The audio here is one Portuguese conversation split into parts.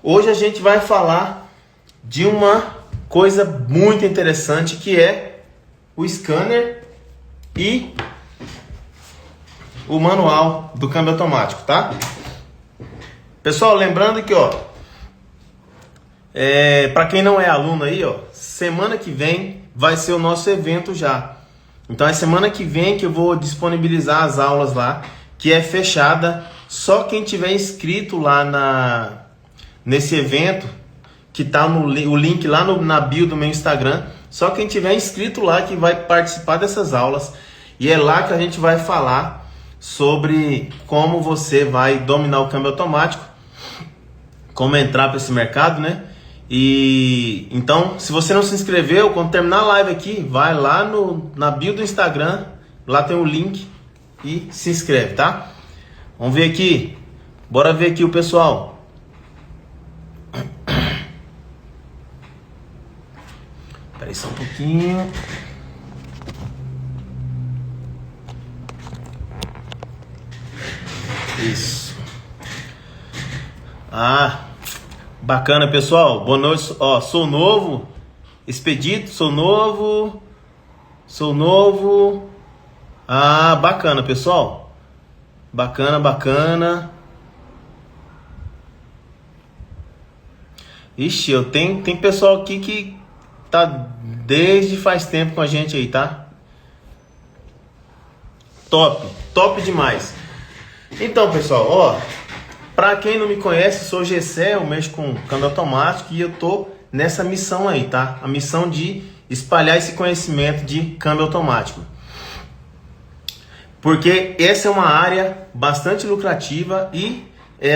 Hoje a gente vai falar de uma coisa muito interessante que é o scanner e o manual do câmbio automático, tá? Pessoal, lembrando que, para quem não é aluno aí, semana que vem vai ser o nosso evento já. Então é semana que vem que eu vou disponibilizar as aulas lá, que é fechada. Só quem tiver inscrito lá nesse evento, que tá o link lá na bio do meu Instagram, só quem tiver inscrito lá que vai participar dessas aulas. E é lá que a gente vai falar sobre como você vai dominar o câmbio automático, como entrar para esse mercado, né? E então, se você não se inscreveu, quando terminar a live aqui, vai lá na bio do Instagram, lá tem o link e se inscreve, tá? Vamos ver aqui, bora ver aqui o pessoal. Espera aí só um pouquinho. Isso. Bacana, pessoal. Boa noite. Sou novo. Expedito, sou novo. Bacana, pessoal. Bacana. Ixi, tem pessoal aqui que tá desde faz tempo com a gente aí, tá? Top demais. Então, pessoal, pra quem não me conhece, sou Gessé, eu mexo com câmbio automático e eu tô nessa missão aí, tá? A missão de espalhar esse conhecimento de câmbio automático. Porque essa é uma área bastante lucrativa e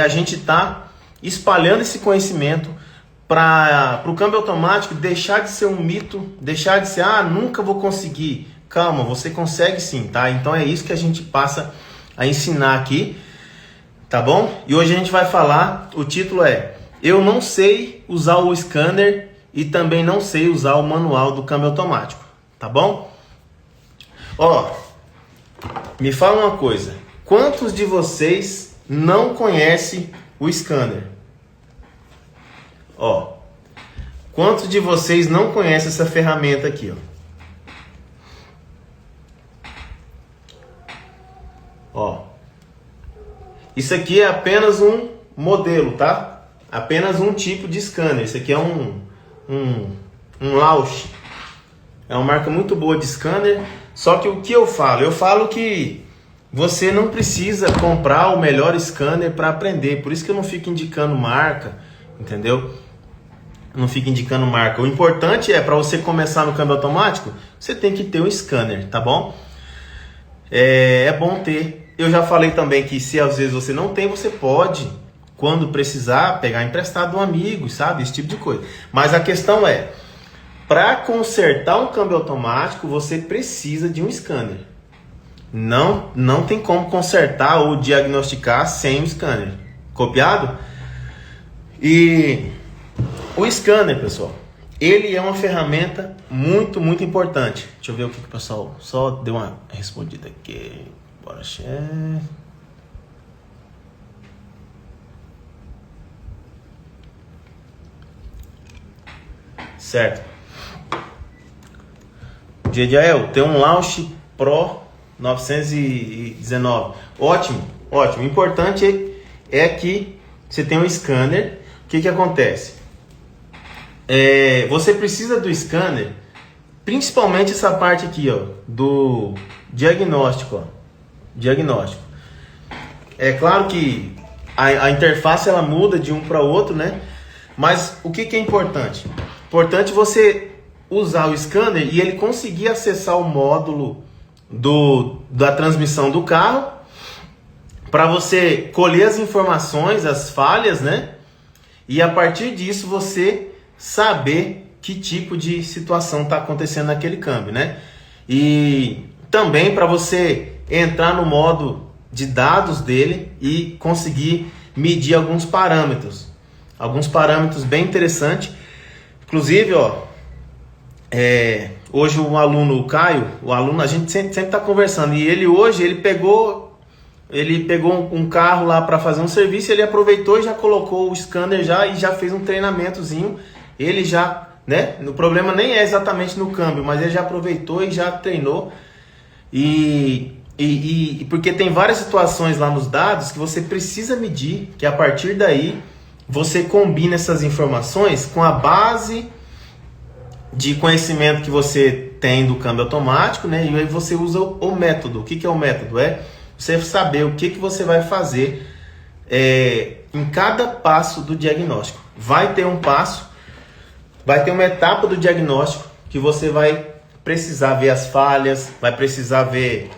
a gente tá espalhando esse conhecimento para o câmbio automático deixar de ser um mito, deixar de ser, nunca vou conseguir. Calma, você consegue sim, tá? Então é isso que a gente passa a ensinar aqui, tá bom? E hoje a gente vai falar, o título é: eu não sei usar o scanner e também não sei usar o manual do câmbio automático, tá bom? Me fala uma coisa, quantos de vocês não conhecem o scanner? Quantos de vocês não conhecem essa ferramenta aqui, Isso aqui é apenas um modelo, tá? Apenas um tipo de scanner. Isso aqui é um Lausch. É uma marca muito boa de scanner. Só que o que eu falo? Eu falo que você não precisa comprar o melhor scanner para aprender. Por isso que eu não fico indicando marca, entendeu? Não fico indicando marca. O importante é, para você começar no câmbio automático, você tem que ter um scanner, tá bom? É bom ter. Eu já falei também que se às vezes você não tem, você pode, quando precisar, pegar emprestado de um amigo, sabe? Esse tipo de coisa. Mas a questão é, para consertar um câmbio automático, você precisa de um scanner. Não tem como consertar ou diagnosticar sem um scanner. Copiado? E o scanner, pessoal, ele é uma ferramenta muito importante. Deixa eu ver o que o pessoal só deu uma respondida aqui. Bora, chefe. Certo. Jediael, tem um Lausch Pro 919. Ótimo. O importante é que você tem um scanner. O que acontece? Você precisa do scanner, principalmente essa parte aqui, do diagnóstico, Diagnóstico. É claro que a interface ela muda de um para outro, né? Mas o que é importante? Importante você usar o scanner e ele conseguir acessar o módulo da transmissão do carro para você colher as informações, as falhas, né? E a partir disso você saber que tipo de situação está acontecendo naquele câmbio, né? E também para você entrar no modo de dados dele e conseguir medir alguns parâmetros bem interessantes. Inclusive, hoje o aluno, o Caio, a gente sempre está conversando, e ele hoje, ele pegou, ele pegou um carro lá para fazer um serviço, ele aproveitou e já colocou o scanner já e já fez um treinamentozinho. Ele já, né? O problema nem é exatamente no câmbio, mas ele já aproveitou e já treinou. E porque tem várias situações lá nos dados que você precisa medir, que a partir daí você combina essas informações com a base de conhecimento que você tem do câmbio automático, né? E aí você usa o método. O que é o método? É você saber o que você vai fazer em cada passo do diagnóstico. Vai ter um passo, vai ter uma etapa do diagnóstico que você vai precisar ver as falhas, vai precisar ver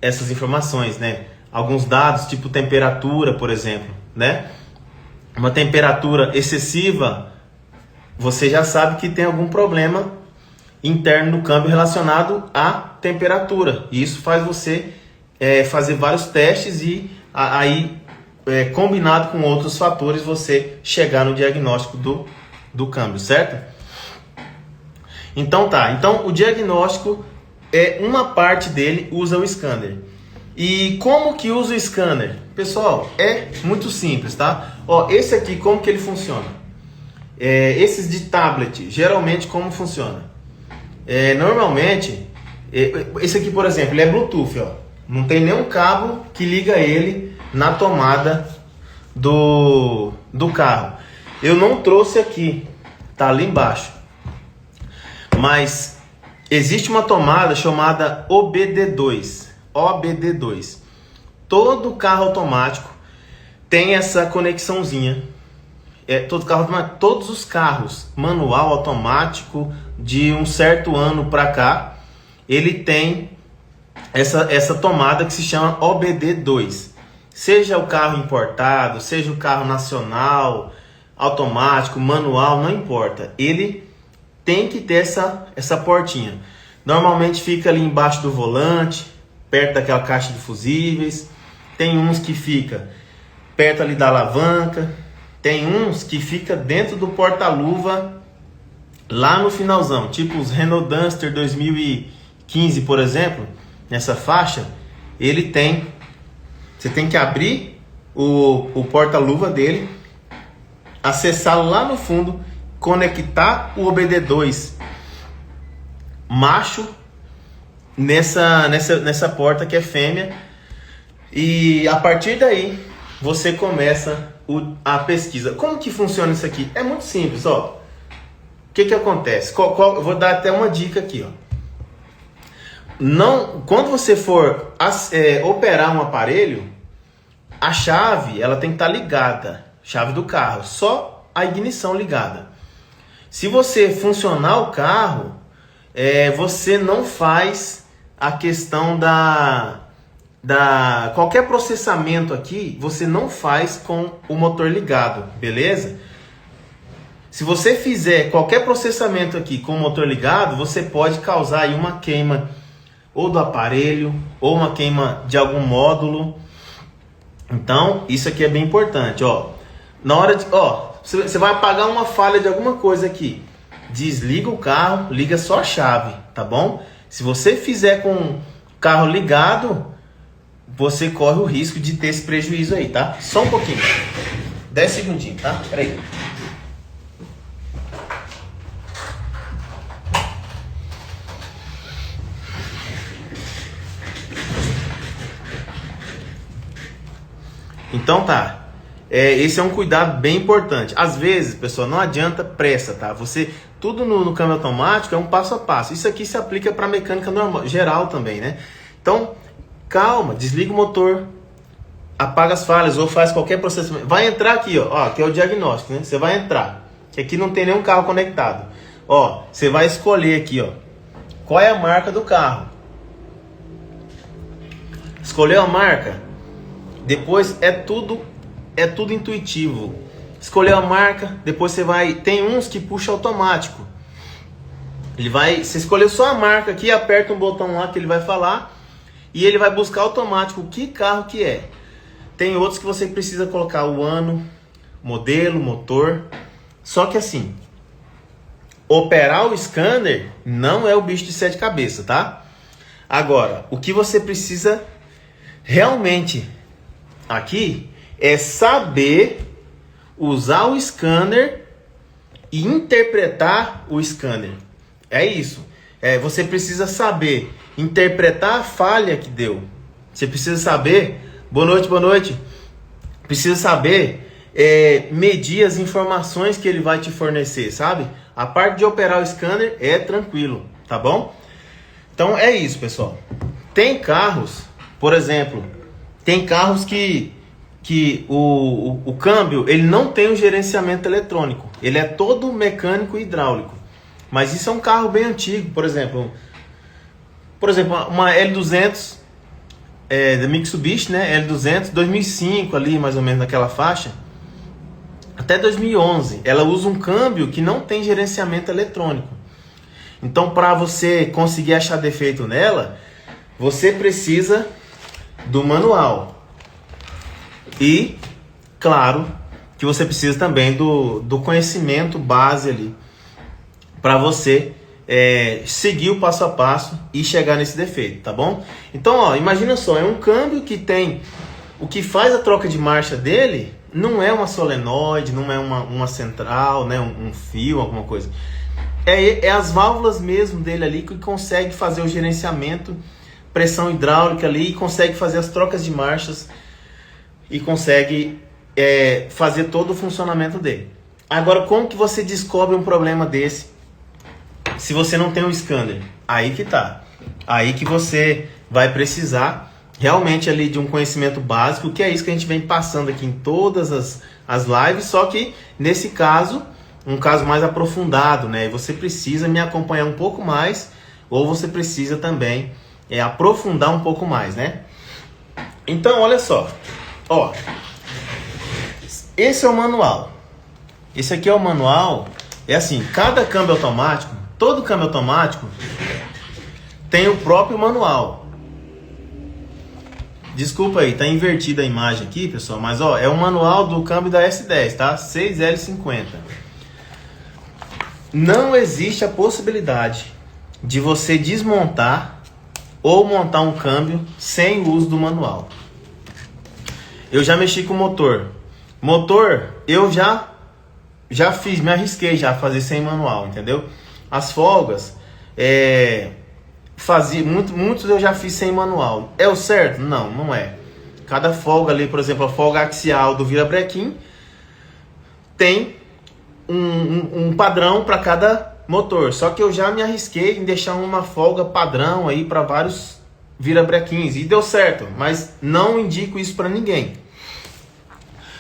essas informações, né? Alguns dados, tipo temperatura, por exemplo, né? Uma temperatura excessiva, você já sabe que tem algum problema interno no câmbio relacionado à temperatura. E isso faz você fazer vários testes e aí, combinado com outros fatores, você chegar no diagnóstico do câmbio, certo? Então tá, então o diagnóstico uma parte dele usa o scanner. E como que usa o scanner? Pessoal, é muito simples, tá? Ó, esse aqui, como que ele funciona? Esses de tablet, geralmente como funciona? Normalmente, esse aqui, por exemplo, ele é Bluetooth, ó. Não tem nenhum cabo que liga ele na tomada do carro. Eu não trouxe aqui, tá ali embaixo. Mas existe uma tomada chamada OBD2. Todo carro automático tem essa conexãozinha. Todos os carros manual automático de um certo ano para cá, ele tem essa tomada que se chama OBD2. Seja o carro importado, seja o carro nacional, automático, manual, não importa. Ele tem que ter essa portinha. Normalmente fica ali embaixo do volante, perto daquela caixa de fusíveis. Tem uns que fica perto ali da alavanca. Tem uns que fica dentro do porta-luva, lá no finalzão. Tipo os Renault Duster 2015, por exemplo. Nessa faixa, ele tem... Você tem que abrir o porta-luva dele, acessá-lo lá no fundo, conectar o OBD2 macho nessa porta que é fêmea, e a partir daí você começa a pesquisa. Como que funciona isso aqui? É muito simples, ó. O que acontece? Eu vou dar até uma dica aqui, ó. Quando você for operar um aparelho, a chave ela tem que estar ligada, chave do carro, só a ignição ligada. Se você funcionar o carro, você não faz a questão qualquer processamento aqui, você não faz com o motor ligado, beleza? Se você fizer qualquer processamento aqui com o motor ligado, você pode causar aí uma queima ou do aparelho, ou uma queima de algum módulo. Então, isso aqui é bem importante, ó. Na hora de, você vai apagar uma falha de alguma coisa aqui, desliga o carro, liga só a chave, tá bom? Se você fizer com o carro ligado, você corre o risco de ter esse prejuízo aí, tá? Só um pouquinho, 10 segundinhos, tá? Peraí. Então tá, esse é um cuidado bem importante. Às vezes, pessoal, não adianta pressa, tá? Tudo no câmbio automático é um passo a passo. Isso aqui se aplica para mecânica normal, geral também, né? Então, calma, desliga o motor, apaga as falhas ou faz qualquer processamento. Vai entrar aqui, ó, que é o diagnóstico, né? Você vai entrar, que aqui não tem nenhum carro conectado. Ó, você vai escolher aqui, ó, qual é a marca do carro. Escolheu a marca? Depois é tudo intuitivo. Escolheu a marca, depois você vai... Tem uns que puxa automático. Você escolheu só a marca aqui, aperta um botão lá que ele vai falar e ele vai buscar automático que carro que é. Tem outros que você precisa colocar o ano, modelo, motor. Só que assim, operar o scanner não é o bicho de 7 cabeças, tá? Agora, o que você precisa realmente aqui é saber usar o scanner e interpretar o scanner. É isso. Você precisa saber interpretar a falha que deu. Você precisa saber... Boa noite. Precisa saber medir as informações que ele vai te fornecer, sabe? A parte de operar o scanner é tranquilo, tá bom? Então é isso, pessoal. Tem carros, por exemplo, tem carros que o câmbio ele não tem um gerenciamento eletrônico. Ele é todo mecânico e hidráulico. Mas isso é um carro bem antigo, por exemplo, uma L200 da Mitsubishi, né? L200, 2005 ali, mais ou menos naquela faixa, até 2011, ela usa um câmbio que não tem gerenciamento eletrônico. Então, para você conseguir achar defeito nela, você precisa do manual. E, claro, que você precisa também do conhecimento base ali, para você seguir o passo a passo e chegar nesse defeito, tá bom? Então, ó, imagina só, é um câmbio que tem... O que faz a troca de marcha dele não é uma solenoide, não é uma central, né, um fio, alguma coisa. É as válvulas mesmo dele ali que consegue fazer o gerenciamento, pressão hidráulica ali, e consegue fazer as trocas de marchas e consegue fazer todo o funcionamento dele. Agora, como que você descobre um problema desse se você não tem um scanner? Aí que tá. Aí que você vai precisar realmente ali de um conhecimento básico, que é isso que a gente vem passando aqui em todas as lives, só que nesse caso, um caso mais aprofundado, né? Você precisa me acompanhar um pouco mais, ou você precisa também aprofundar um pouco mais, né? Então, olha só. Ó, esse é o manual. Esse aqui é o manual. É assim, cada câmbio automático, todo câmbio automático tem o próprio manual. Desculpa aí, tá invertida a imagem aqui, pessoal, mas ó, é o manual do câmbio da S10, tá? 6L50. Não existe a possibilidade de você desmontar ou montar um câmbio sem o uso do manual. Eu já mexi com motor. Motor, eu já fiz, me arrisquei já a fazer sem manual, entendeu? As folgas, muitos eu já fiz sem manual. É o certo? Não, não é. Cada folga ali, por exemplo, a folga axial do virabrequim tem um padrão para cada motor. Só que eu já me arrisquei em deixar uma folga padrão aí para vários virabrequins e deu certo, mas não indico isso para ninguém.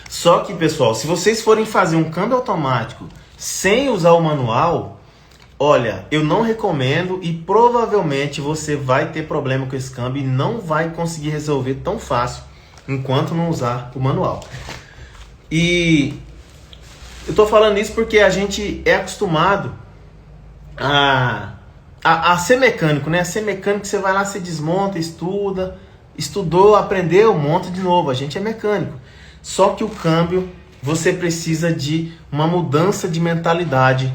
Só que, pessoal, se vocês forem fazer um câmbio automático sem usar o manual, olha, eu não recomendo e provavelmente você vai ter problema com esse câmbio e não vai conseguir resolver tão fácil enquanto não usar o manual. E eu tô falando isso porque a gente é acostumado a ser mecânico, né? A ser mecânico, você vai lá, você desmonta, estudou, aprendeu, monta de novo. A gente é mecânico. Só que o câmbio, você precisa de uma mudança de mentalidade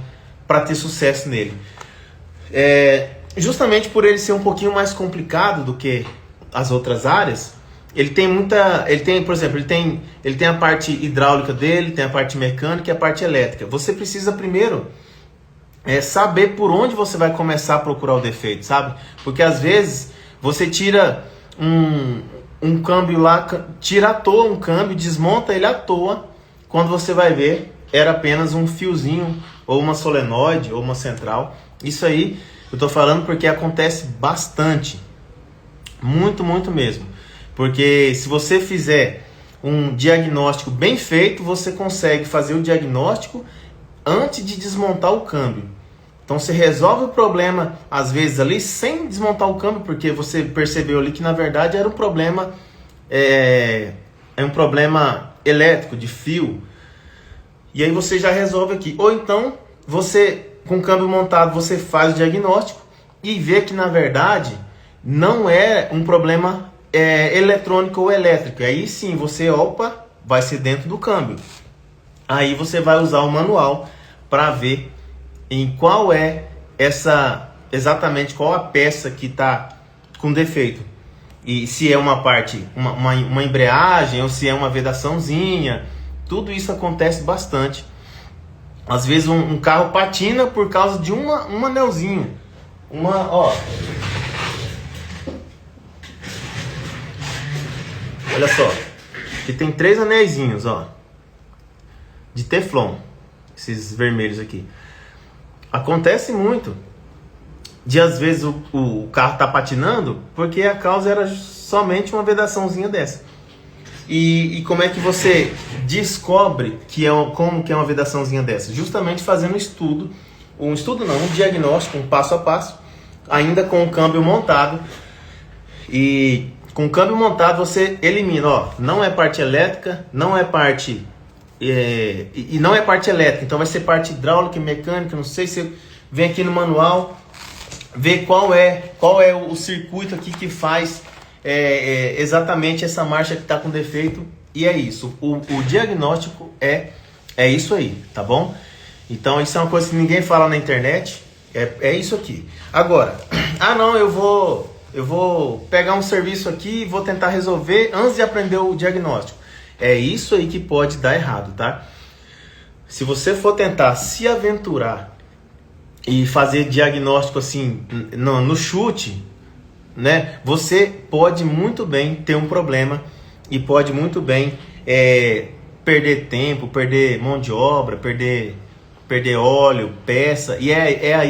para ter sucesso nele. Justamente por ele ser um pouquinho mais complicado do que as outras áreas, ele tem, por exemplo, ele tem a parte hidráulica dele, tem a parte mecânica e a parte elétrica. Você precisa primeiro saber por onde você vai começar a procurar o defeito, sabe? Porque às vezes você tira um câmbio lá, tira à toa um câmbio, desmonta ele à toa, quando você vai ver, era apenas um fiozinho, ou uma solenoide, ou uma central. Isso aí, eu tô falando porque acontece bastante, muito, muito mesmo. Porque se você fizer um diagnóstico bem feito, você consegue fazer o diagnóstico antes de desmontar o câmbio. Então você resolve o problema, às vezes ali, sem desmontar o câmbio, porque você percebeu ali que na verdade era um problema, um problema elétrico, de fio. E aí você já resolve aqui. Ou então, você, com o câmbio montado, você faz o diagnóstico e vê que na verdade não é um problema eletrônico ou elétrico. Aí sim, você, vai ser dentro do câmbio. Aí você vai usar o manual para ver em qual exatamente qual a peça que está com defeito. e se é uma parte, uma embreagem, ou se é uma vedaçãozinha. Tudo isso acontece bastante. Às vezes um carro patina por causa de um anelzinho. Ó. Olha só. Aqui tem 3 anéisinhos, ó. De Teflon. Esses vermelhos aqui. Acontece muito de às vezes o carro tá patinando porque a causa era somente uma vedaçãozinha dessa. E como é que você descobre como que é uma vedaçãozinha dessa? Justamente fazendo um diagnóstico, um passo a passo, ainda com o câmbio montado. E com o câmbio montado você elimina, ó, não é parte elétrica, não é parte e não é parte elétrica, então vai ser parte hidráulica e mecânica. Não sei se vem aqui no manual, ver qual é o circuito aqui que faz exatamente essa marcha que está com defeito. E é isso, o diagnóstico é isso aí, tá bom? Então isso é uma coisa que ninguém fala na internet, é isso aqui. Agora, não, eu vou pegar um serviço aqui e vou tentar resolver antes de aprender o diagnóstico. É isso aí que pode dar errado, tá? Se você for tentar se aventurar e fazer diagnóstico assim no chute, né? Você pode muito bem ter um problema e pode muito bem perder tempo, perder mão de obra, perder óleo, peça. E é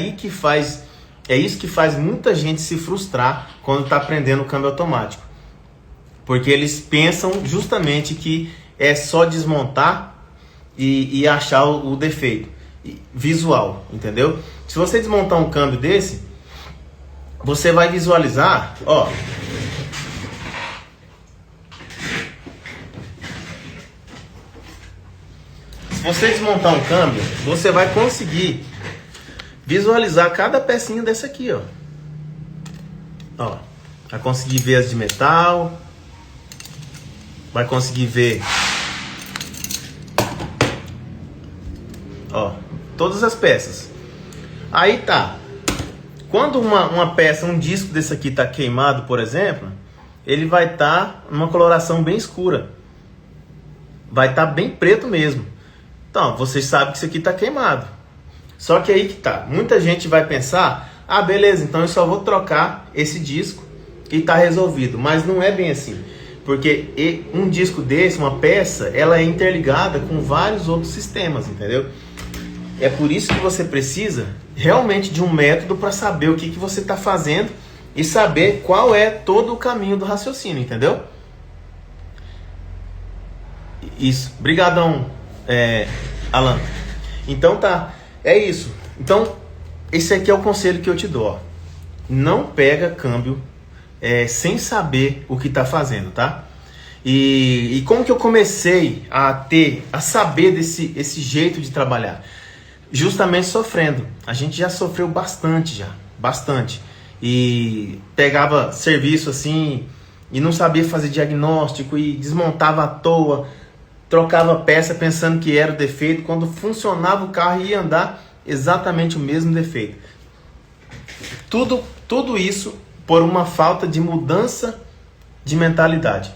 isso que faz muita gente se frustrar quando está aprendendo o câmbio automático. Porque eles pensam justamente que é só desmontar e achar o defeito visual, entendeu? Se você desmontar um câmbio desse, você vai visualizar, ó. Se você desmontar um câmbio, você vai conseguir visualizar cada pecinha dessa aqui, ó. Ó, vai conseguir ver as de metal, vai conseguir ver, ó, todas as peças. Aí tá. Quando uma peça, um disco desse aqui tá queimado, por exemplo, ele vai estar numa coloração bem escura. Vai estar bem preto mesmo. Então, vocês sabem que isso aqui tá queimado. Só que aí que tá. Muita gente vai pensar, beleza, então eu só vou trocar esse disco e tá resolvido. Mas não é bem assim. Porque um disco desse, uma peça, ela é interligada com vários outros sistemas, entendeu? É por isso que você precisa realmente de um método para saber o que você está fazendo e saber qual é todo o caminho do raciocínio, entendeu? Isso. Brigadão, Alan. Então tá, é isso. Então, esse aqui é o conselho que eu te dou, ó. Não pega câmbio sem saber o que está fazendo, tá? E como que eu comecei a saber esse jeito de trabalhar? Justamente sofrendo. A gente já sofreu bastante, bastante. E pegava serviço assim e não sabia fazer diagnóstico e desmontava à toa, trocava peça pensando que era o defeito, quando funcionava o carro ia andar exatamente o mesmo defeito. Tudo isso por uma falta de mudança de mentalidade.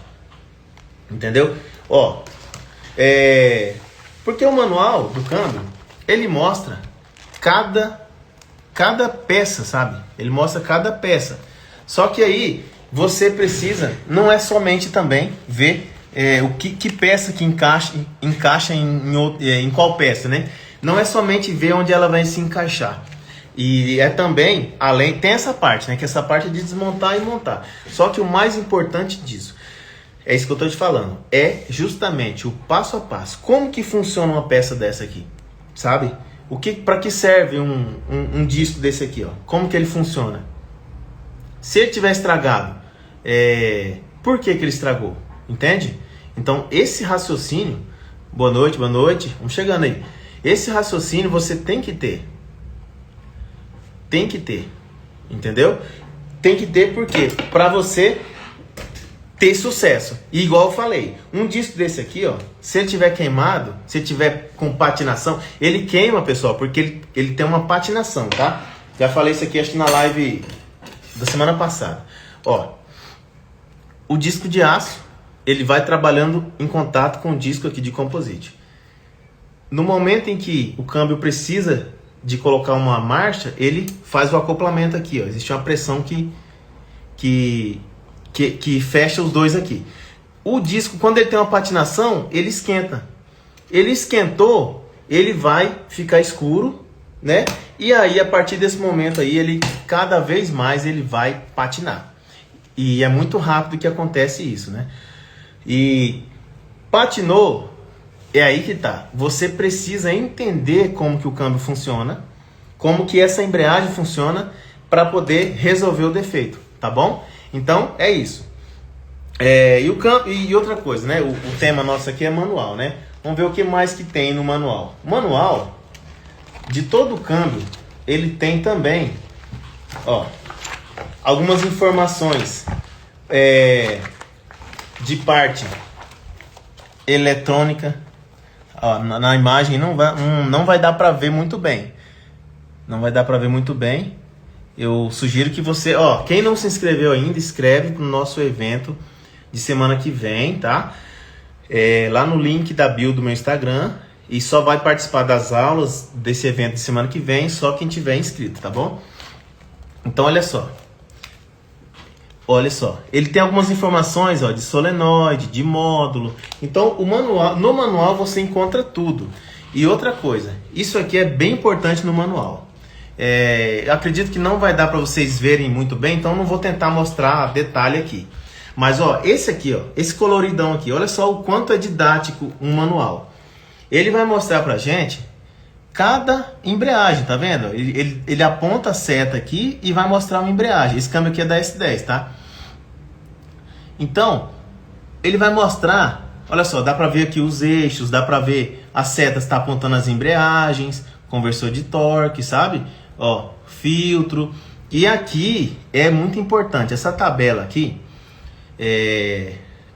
Entendeu? Ó, porque o manual do câmbio, ele mostra cada peça, sabe? Ele mostra cada peça. Só que aí você precisa, não é somente também ver que peça que encaixa em qual peça, né? Não é somente ver onde ela vai se encaixar. E também, tem essa parte, né? Que essa parte é de desmontar e montar. Só que o mais importante disso, é isso que eu estou te falando, é justamente o passo a passo. Como que funciona uma peça dessa aqui? Sabe? Para que serve um disco desse aqui, ó? Como que ele funciona? Se ele tiver estragado, por que ele estragou? Entende? Então, esse raciocínio... Boa noite, vamos chegando aí. Esse raciocínio você tem que ter. Tem que ter. Entendeu? Tem que ter porque para você ter sucesso. E igual eu falei, um disco desse aqui, ó, se ele tiver queimado, se ele tiver com patinação, ele queima, pessoal, porque ele tem uma patinação, tá? Já falei isso aqui, acho que na live da semana passada. Ó, o disco de aço, ele vai trabalhando em contato com o disco aqui de composite. No momento em que o câmbio precisa de colocar uma marcha, ele faz o acoplamento aqui, ó. Existe uma pressão que fecha os dois aqui. O disco, quando ele tem uma patinação, ele esquenta. Ele esquentou, ele vai ficar escuro, né? E aí, a partir desse momento aí, ele cada vez mais ele vai patinar. E é muito rápido que acontece isso, né? E patinou, é aí que tá. Você precisa entender como que o câmbio funciona, como que essa embreagem funciona para poder resolver o defeito, tá bom? Então, é isso. E outra coisa, né? O tema nosso aqui é manual, né? Vamos ver o que mais que tem no manual. O manual de todo o câmbio, ele tem também, ó, algumas informações de parte eletrônica. Ó, na imagem não vai dar para ver muito bem. Não vai dar para ver muito bem. Eu sugiro que você, ó, quem não se inscreveu ainda, inscreve no nosso evento de semana que vem, tá? Lá no link da bio do meu Instagram. E só vai participar das aulas desse evento de semana que vem só quem tiver inscrito, tá bom? Então, olha só. Olha só. Ele tem algumas informações, ó, de solenoide, de módulo. Então, no manual você encontra tudo. E outra coisa, isso aqui é bem importante no manual. Eu acredito que não vai dar para vocês verem muito bem, então não vou tentar mostrar detalhe aqui. Mas, ó, esse aqui, ó, esse coloridão aqui, olha só o quanto é didático um manual. Ele vai mostrar pra gente cada embreagem, tá vendo? Ele aponta a seta aqui e vai mostrar uma embreagem. Esse câmbio aqui é da S10, tá? Então, ele vai mostrar, olha só, dá pra ver aqui os eixos, dá pra ver as setas tá apontando as embreagens, conversor de torque, sabe? Ó, filtro. E aqui é muito importante, essa tabela aqui,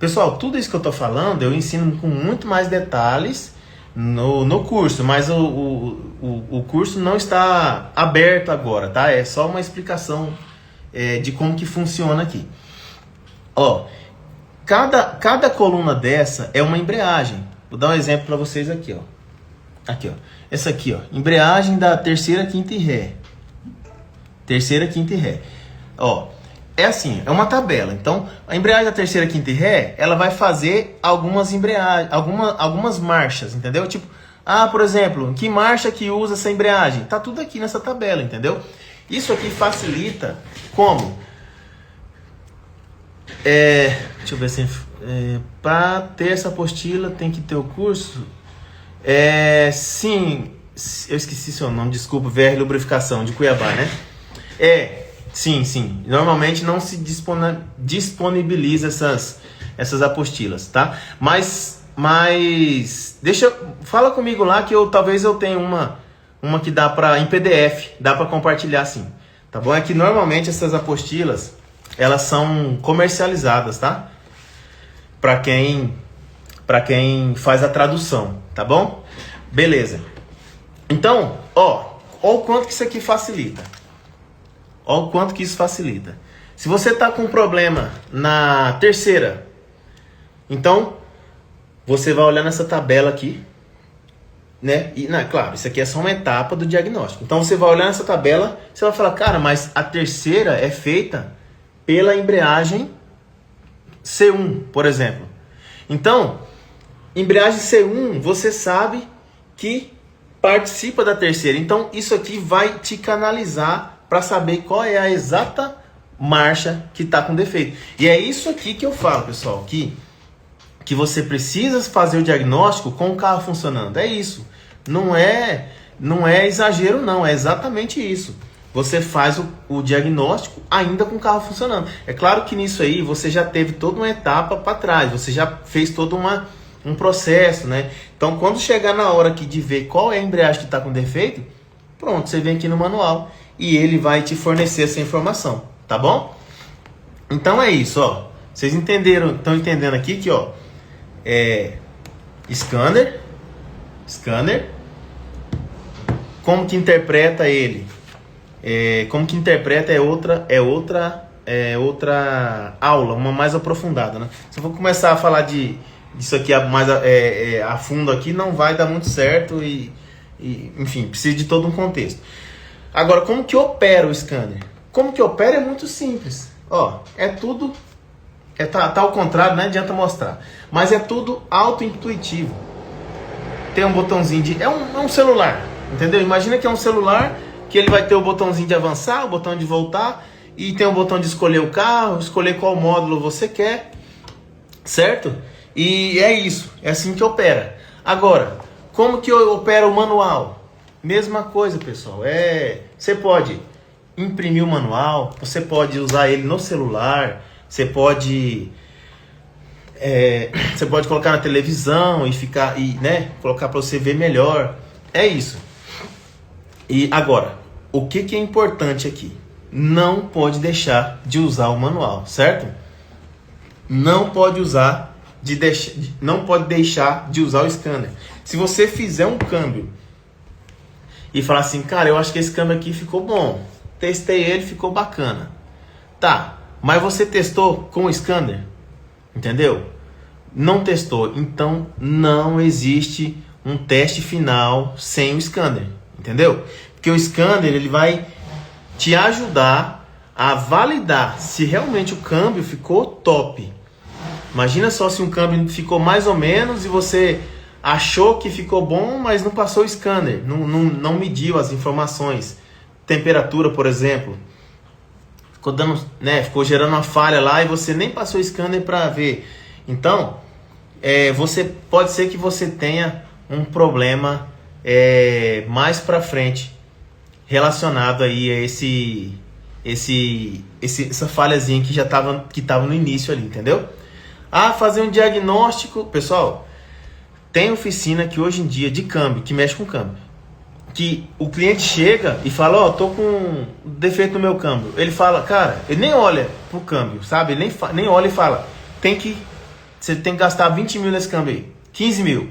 pessoal, tudo isso que eu tô falando, eu ensino com muito mais detalhes no curso, mas o curso não está aberto agora, tá? É só uma explicação de como que funciona aqui. Ó, cada coluna dessa é uma embreagem. Vou dar um exemplo para vocês aqui, ó. Aqui, ó. Essa aqui, ó, embreagem da terceira, quinta e ré. Terceira, quinta e ré. Ó, é assim, é uma tabela. Então, a embreagem da terceira, quinta e ré, ela vai fazer algumas embreagens, algumas marchas, entendeu? Tipo, por exemplo, que marcha que usa essa embreagem? Tá tudo aqui nessa tabela, entendeu? Isso aqui facilita como? Deixa eu ver se... para ter essa apostila tem que ter o curso? Sim, eu esqueci seu nome, desculpa, VR Lubrificação, de Cuiabá, né? Sim. Normalmente não se disponibiliza essas apostilas, tá? Mas fala comigo lá que talvez eu tenha uma que dá em PDF, dá para compartilhar sim, tá bom? É que normalmente essas apostilas, elas são comercializadas, tá? Para quem faz a tradução, tá bom? Beleza. Então, ó o quanto que isso aqui facilita. Olha o quanto que isso facilita. Se você está com um problema na terceira, então você vai olhar nessa tabela aqui, né? E, claro, isso aqui é só uma etapa do diagnóstico. Então você vai olhar nessa tabela, você vai falar, cara, mas a terceira é feita pela embreagem C1, por exemplo. Então, embreagem C1, você sabe que participa da terceira. Então, isso aqui vai te canalizar para saber qual é a exata marcha que está com defeito. E é isso aqui que eu falo, pessoal, que você precisa fazer o diagnóstico com o carro funcionando. É isso. Não é exagero, não. É exatamente isso. Você faz o diagnóstico ainda com o carro funcionando. É claro que nisso aí você já teve toda uma etapa para trás. Você já fez todo um processo, né? Então, quando chegar na hora aqui de ver qual é a embreagem que está com defeito, pronto, você vem aqui no manual e ele vai te fornecer essa informação, tá bom? Então é isso, ó. Vocês estão entendendo aqui que, ó, scanner, como que interpreta ele? Como que interpreta é outra outra aula, uma mais aprofundada, né? Se eu for começar a falar disso aqui mais a fundo aqui, não vai dar muito certo enfim, precisa de todo um contexto. Agora, como que opera o scanner? Como que opera é muito simples. Ó, é tudo... tá ao contrário, não adianta mostrar. Mas é tudo auto-intuitivo. Tem um botãozinho de... É um celular, entendeu? Imagina que é um celular que ele vai ter o botãozinho de avançar, o botão de voltar, e tem o botão de escolher o carro, escolher qual módulo você quer, certo? E é isso, é assim que opera. Agora, como que opera o manual? Mesma coisa, pessoal. Você pode imprimir o manual, você pode usar ele no celular, você pode colocar na televisão e ficar colocar para você ver melhor. É isso. E agora, o que é importante aqui? Não pode deixar de usar o manual, certo? Não pode deixar de usar o scanner. Se você fizer um câmbio e falar assim, cara, eu acho que esse câmbio aqui ficou bom, testei ele, ficou bacana. Tá, mas você testou com o scanner? Entendeu? Não testou, então não existe um teste final sem o scanner, entendeu? Porque o scanner ele vai te ajudar a validar se realmente o câmbio ficou top. Imagina só se um câmbio ficou mais ou menos e você achou que ficou bom, mas não passou o scanner, não mediu as informações. Temperatura, por exemplo, ficou gerando uma falha lá e você nem passou o scanner para ver. Então, pode ser que você tenha um problema mais para frente relacionado aí a essa falhazinha que já estava no início ali, entendeu? Fazer um diagnóstico, pessoal. Tem oficina que hoje em dia de câmbio, que mexe com câmbio, que o cliente chega e fala, tô com defeito no meu câmbio. Ele fala, cara, ele nem olha pro câmbio, sabe? Ele nem olha e fala, você tem que gastar 20 mil nesse câmbio aí, 15 mil.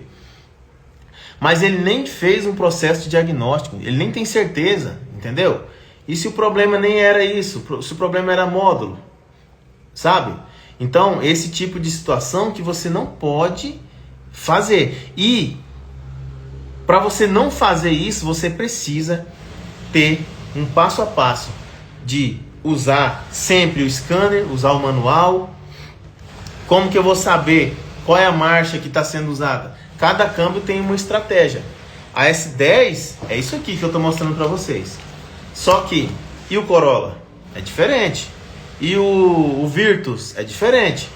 Mas ele nem fez um processo de diagnóstico, ele nem tem certeza, entendeu? E se o problema nem era isso, se o problema era módulo, sabe? Então, esse tipo de situação que você não pode fazer. E para você não fazer isso, você precisa ter um passo a passo de usar sempre o scanner, usar o manual. Como que eu vou saber qual é a marcha que está sendo usada? Cada câmbio tem uma estratégia. A S10 é isso aqui que eu estou mostrando para vocês. Só que, e o Corolla? É diferente. E o Virtus? É diferente.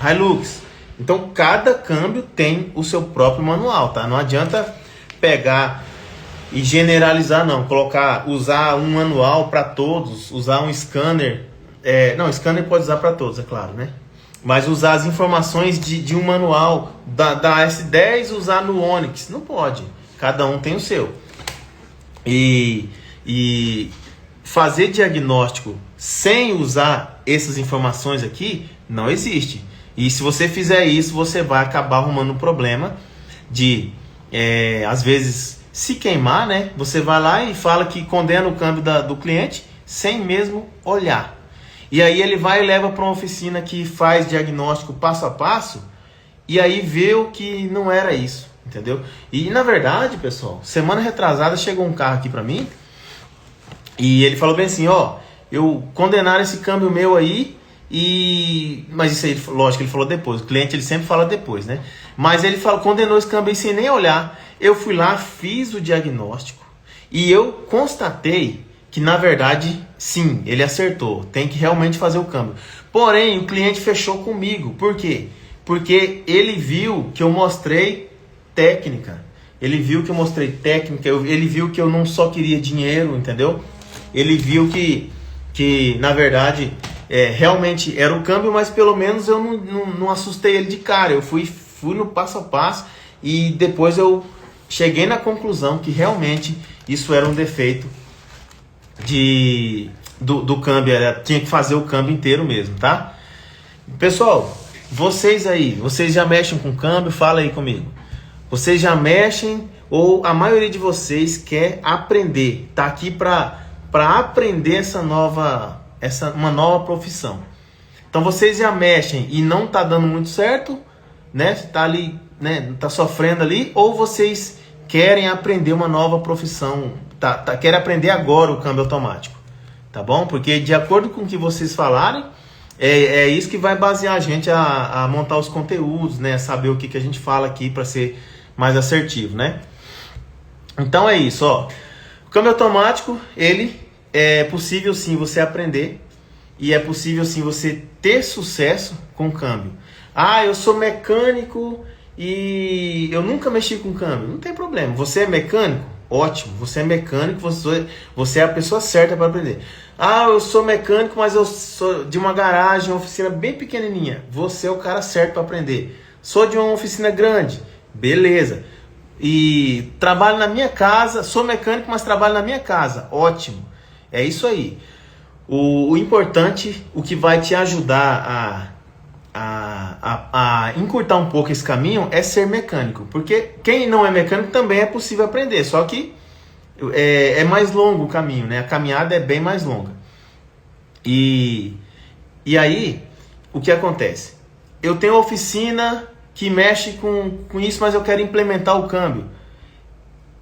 Hilux? Então, cada câmbio tem o seu próprio manual, tá? Não adianta pegar e generalizar, não. Usar um manual para todos, usar um scanner. Não, scanner pode usar para todos, é claro, né? Mas usar as informações de um manual da S10, usar no Onix. Não pode. Cada um tem o seu. E fazer diagnóstico sem usar essas informações aqui, não existe. E se você fizer isso, você vai acabar arrumando um problema de, às vezes, se queimar, né? Você vai lá e fala que condena o câmbio do cliente sem mesmo olhar. E aí ele vai e leva para uma oficina que faz diagnóstico passo a passo e aí vê o que não era isso, entendeu? E na verdade, pessoal, semana retrasada chegou um carro aqui para mim e ele falou bem assim, eu condenaram esse câmbio meu aí. Mas isso aí, lógico, ele falou depois. O cliente ele sempre fala depois, né? Mas ele condenou esse câmbio aí sem nem olhar. Eu fui lá, fiz o diagnóstico e eu constatei que na verdade, sim, ele acertou. Tem que realmente fazer o câmbio. Porém, o cliente fechou comigo. Por quê? Porque ele viu que eu mostrei técnica. Ele viu que eu mostrei técnica. Ele viu que eu não só queria dinheiro, entendeu? Ele viu que na verdade... realmente era o câmbio, mas pelo menos eu não assustei ele de cara. Eu fui no passo a passo e depois eu cheguei na conclusão que realmente isso era um defeito do câmbio. Tinha que fazer o câmbio inteiro mesmo, tá? Pessoal, vocês já mexem com câmbio? Fala aí comigo. Vocês já mexem ou a maioria de vocês quer aprender? Tá aqui para aprender essa nova uma nova profissão. Então vocês já mexem e não tá dando muito certo, né? Tá ali, né? Tá sofrendo ali, ou vocês querem aprender uma nova profissão, querem aprender agora o câmbio automático, tá bom? Porque de acordo com o que vocês falarem, é isso que vai basear a gente a montar os conteúdos, né? Saber o que a gente fala aqui para ser mais assertivo, né? Então é isso, ó. O câmbio automático, ele é possível sim você aprender e é possível sim você ter sucesso com o câmbio. Ah, eu sou mecânico e eu nunca mexi com câmbio. Não tem problema. Você é mecânico? Ótimo. Você é mecânico, você é a pessoa certa para aprender. Ah, eu sou mecânico, mas eu sou de uma garagem, uma oficina bem pequenininha. Você é o cara certo para aprender. Sou de uma oficina grande. Beleza. E trabalho na minha casa. Sou mecânico, mas trabalho na minha casa. Ótimo. É isso aí. O importante, o que vai te ajudar a encurtar um pouco esse caminho é ser mecânico. Porque quem não é mecânico também é possível aprender. Só que é mais longo o caminho, né? A caminhada é bem mais longa. E aí, o que acontece? Eu tenho uma oficina que mexe com isso, mas eu quero implementar o câmbio.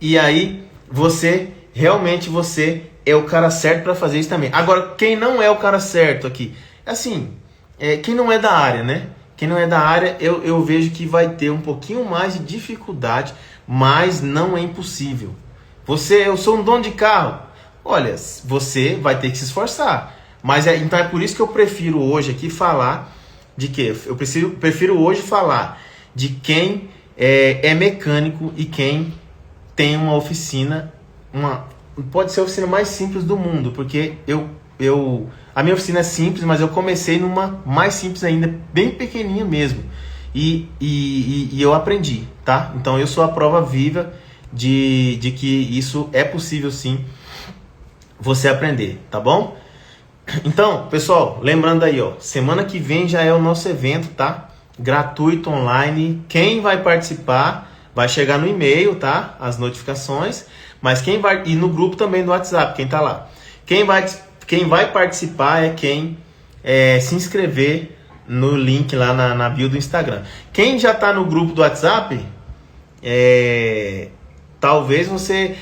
E aí, você é o cara certo para fazer isso também. Agora, quem não é o cara certo aqui? Assim, quem não é da área, né? Quem não é da área, eu vejo que vai ter um pouquinho mais de dificuldade, mas não é impossível. Eu sou um dono de carro. Olha, você vai ter que se esforçar. Mas então é por isso que eu prefiro hoje aqui falar de quê? Eu prefiro hoje falar de quem é mecânico e quem tem uma oficina, pode ser a oficina mais simples do mundo, porque a minha oficina é simples, mas eu comecei numa mais simples ainda, bem pequenininha mesmo. E eu aprendi, tá? Então eu sou a prova viva de que isso é possível sim você aprender, tá bom? Então, pessoal, lembrando aí, ó, semana que vem já é o nosso evento, tá? Gratuito, online. Quem vai participar vai chegar no e-mail, tá? As notificações. Mas e no grupo também do WhatsApp, quem tá lá. Quem vai participar é quem se inscrever no link lá na bio do Instagram. Quem já tá no grupo do WhatsApp, talvez você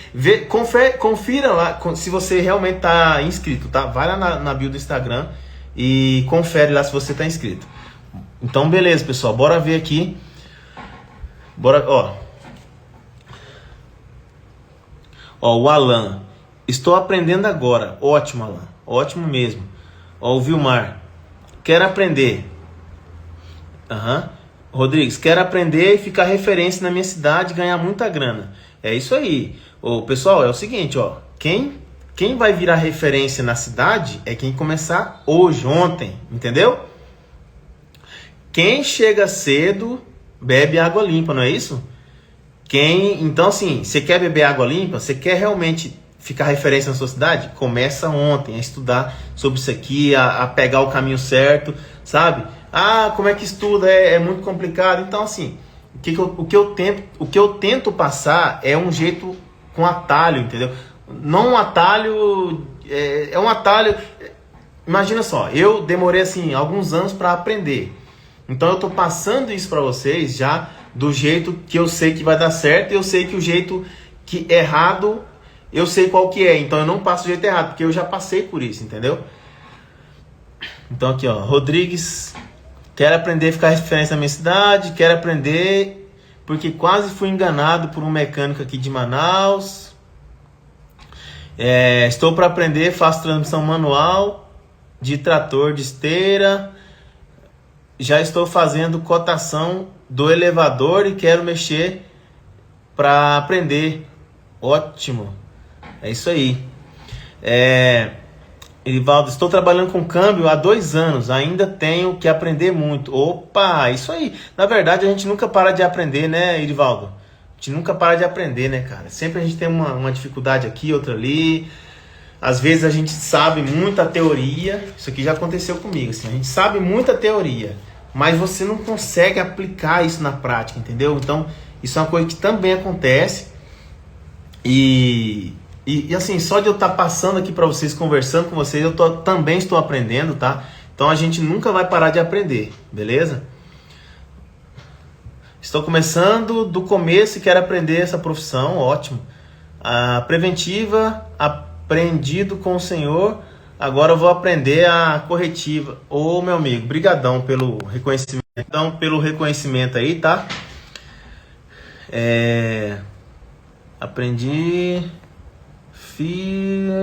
confira lá se você realmente tá inscrito, tá? Vai lá na bio do Instagram e confere lá se você tá inscrito. Então, beleza, pessoal. Bora ver aqui. Ó, o Alan. Estou aprendendo agora. Ótimo, Alan. Ótimo mesmo. Ó, o Vilmar. Quero aprender. Rodrigues, quero aprender e ficar referência na minha cidade e ganhar muita grana. É isso aí. Ô, pessoal, é o seguinte, ó. Quem vai virar referência na cidade é quem começar hoje, ontem. Entendeu? Quem chega cedo bebe água limpa, não é isso? Então, assim, você quer beber água limpa? Você quer realmente ficar referência na sua cidade? Começa ontem a estudar sobre isso aqui, a pegar o caminho certo, sabe? Ah, como é que estuda? É muito complicado. Então, assim, o que eu tento passar é um jeito com atalho, entendeu? Não um atalho, é um atalho. Imagina só, eu demorei assim alguns anos para aprender. Então eu tô passando isso para vocês já do jeito que eu sei que vai dar certo, e eu sei que o jeito que errado, eu sei qual que é. Então eu não passo o jeito errado, porque eu já passei por isso, entendeu? Então aqui, ó, Rodrigues, quero aprender a ficar referência na minha cidade, quero aprender porque quase fui enganado por um mecânico aqui de Manaus. Estou para aprender, faço transmissão manual de trator de esteira. Já estou fazendo cotação do elevador e quero mexer para aprender. Ótimo. É isso aí. Erivaldo, estou trabalhando com câmbio há 2 anos. Ainda tenho que aprender muito. Opa, isso aí. Na verdade, a gente nunca para de aprender, né, Erivaldo? A gente nunca para de aprender, né, cara? Sempre a gente tem uma dificuldade aqui, outra ali. Às vezes a gente sabe muita teoria. Isso aqui já aconteceu comigo, assim. A gente sabe muita teoria, mas você não consegue aplicar isso na prática, entendeu? Então, isso é uma coisa que também acontece. E E assim, só de eu estar passando aqui para vocês, conversando com vocês, também estou aprendendo, tá? Então a gente nunca vai parar de aprender, beleza? Estou começando do começo e quero aprender essa profissão, ótimo. A preventiva, aprendido com o Senhor, agora eu vou aprender a corretiva. Ô meu amigo, brigadão pelo reconhecimento, então, pelo reconhecimento aí, tá? Aprendi...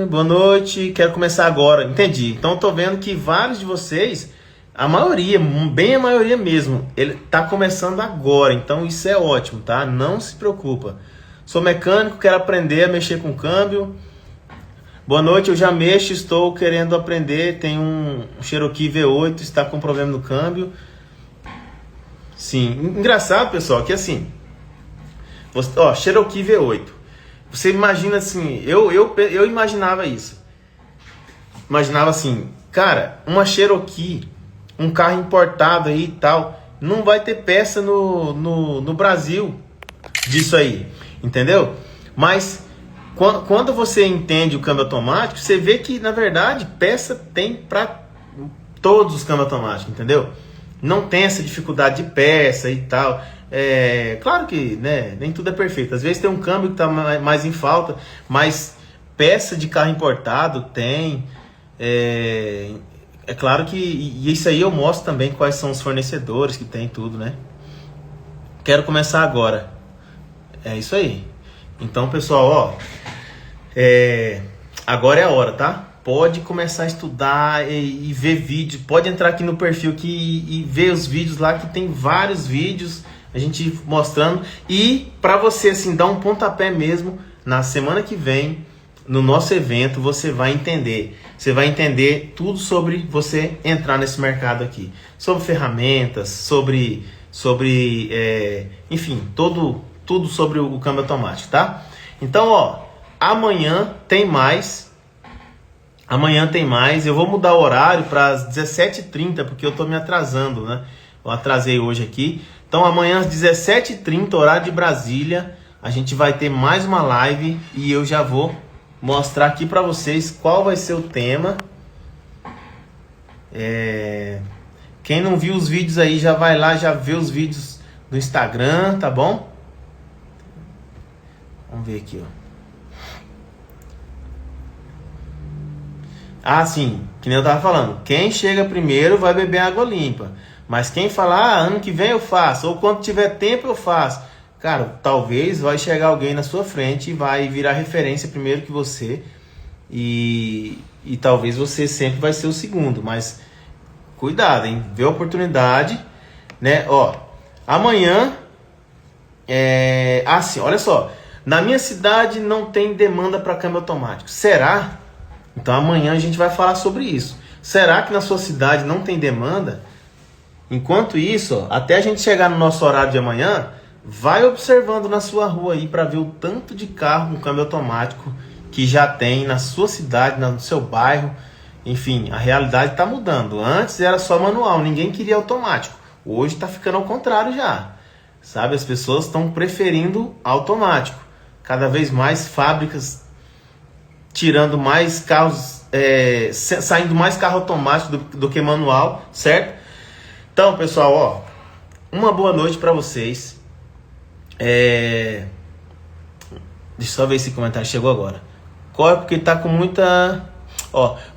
Boa noite, quero começar agora. Entendi. Então eu tô vendo que vários de vocês, a maioria, bem a maioria mesmo, ele tá começando agora. Então isso é ótimo, tá? Não se preocupa. Sou mecânico, quero aprender a mexer com câmbio. Boa noite, eu já mexo, estou querendo aprender. Tem um Cherokee V8, está com problema no câmbio. Sim, engraçado, pessoal, que assim, Cherokee V8. Você imagina assim, eu imaginava isso. Imaginava assim, cara, uma Cherokee, um carro importado aí e tal, não vai ter peça no Brasil disso aí, entendeu? Mas quando você entende o câmbio automático, você vê que na verdade peça tem para todos os câmbios automáticos, entendeu? Não tem essa dificuldade de peça e tal. Claro que, né, nem tudo é perfeito. Às vezes tem um câmbio que está mais em falta, mas peça de carro importado tem. É claro que e isso aí eu mostro também quais são os fornecedores que tem tudo, né? Quero começar agora. É isso aí. Então, pessoal, agora é a hora, tá? Pode começar a estudar e ver vídeo. Pode entrar aqui no perfil aqui e ver os vídeos lá, que tem vários vídeos a gente mostrando. E para você assim dar um pontapé mesmo, na semana que vem, no nosso evento, você vai entender. Você vai entender tudo sobre você entrar nesse mercado aqui. Sobre ferramentas, enfim, tudo sobre o câmbio automático, tá? Então, amanhã tem mais. Eu vou mudar o horário para as 17h30, porque eu tô me atrasando, né? Eu atrasei hoje aqui. Então amanhã às 17h30, horário de Brasília, a gente vai ter mais uma live e eu já vou mostrar aqui para vocês qual vai ser o tema. Quem não viu os vídeos aí, já vai lá, já vê os vídeos do Instagram, tá bom? Vamos ver aqui, sim, que nem eu tava falando. Quem chega primeiro vai beber água limpa. Mas quem falar, ano que vem eu faço, ou quando tiver tempo eu faço. Cara, talvez vai chegar alguém na sua frente e vai virar referência primeiro que você. E talvez você sempre vai ser o segundo. Mas cuidado, hein? Vê a oportunidade, né? Amanhã... sim, olha só. Na minha cidade não tem demanda para câmbio automático. Será? Então amanhã a gente vai falar sobre isso. Será que na sua cidade não tem demanda? Enquanto isso, até a gente chegar no nosso horário de amanhã, vai observando na sua rua aí para ver o tanto de carro com câmbio automático que já tem na sua cidade, no seu bairro. Enfim, a realidade está mudando. Antes era só manual, ninguém queria automático. Hoje está ficando ao contrário já. Sabe, as pessoas estão preferindo automático. Cada vez mais fábricas tirando mais carros, saindo mais carro automático do que manual, certo? Então, pessoal, uma boa noite para vocês. Deixa eu só ver se o comentário chegou agora. Corre porque tá com muita...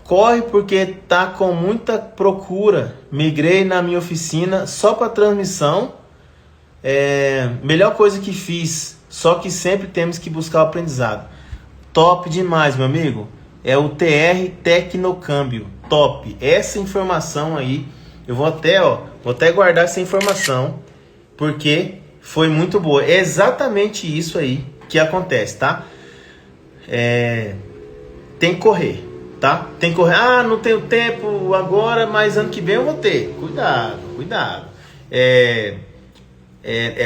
corre porque tá com muita procura. Migrei na minha oficina só para transmissão. Melhor coisa que fiz. Só que sempre temos que buscar o aprendizado. Top demais, meu amigo. É o TR Tecnocâmbio. Top. Essa informação aí, eu vou até guardar essa informação, porque foi muito boa. É exatamente isso aí que acontece, tá? Tem que correr, tá? Tem que correr. Não tenho tempo agora, mas ano que vem eu vou ter. Cuidado.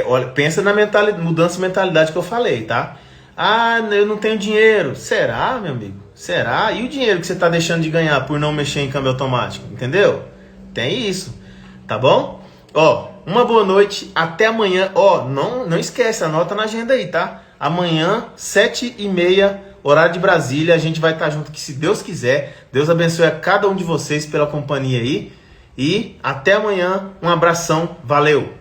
Olha, pensa na mudança de mentalidade que eu falei, tá? Eu não tenho dinheiro. Será, meu amigo? Será? E o dinheiro que você está deixando de ganhar por não mexer em câmbio automático? Entendeu? Tem isso, tá bom? Uma boa noite, até amanhã. Não esquece, anota na agenda aí, tá? Amanhã, 7h30, horário de Brasília. A gente vai estar junto aqui se Deus quiser. Deus abençoe a cada um de vocês pela companhia aí. E até amanhã. Um abração. Valeu!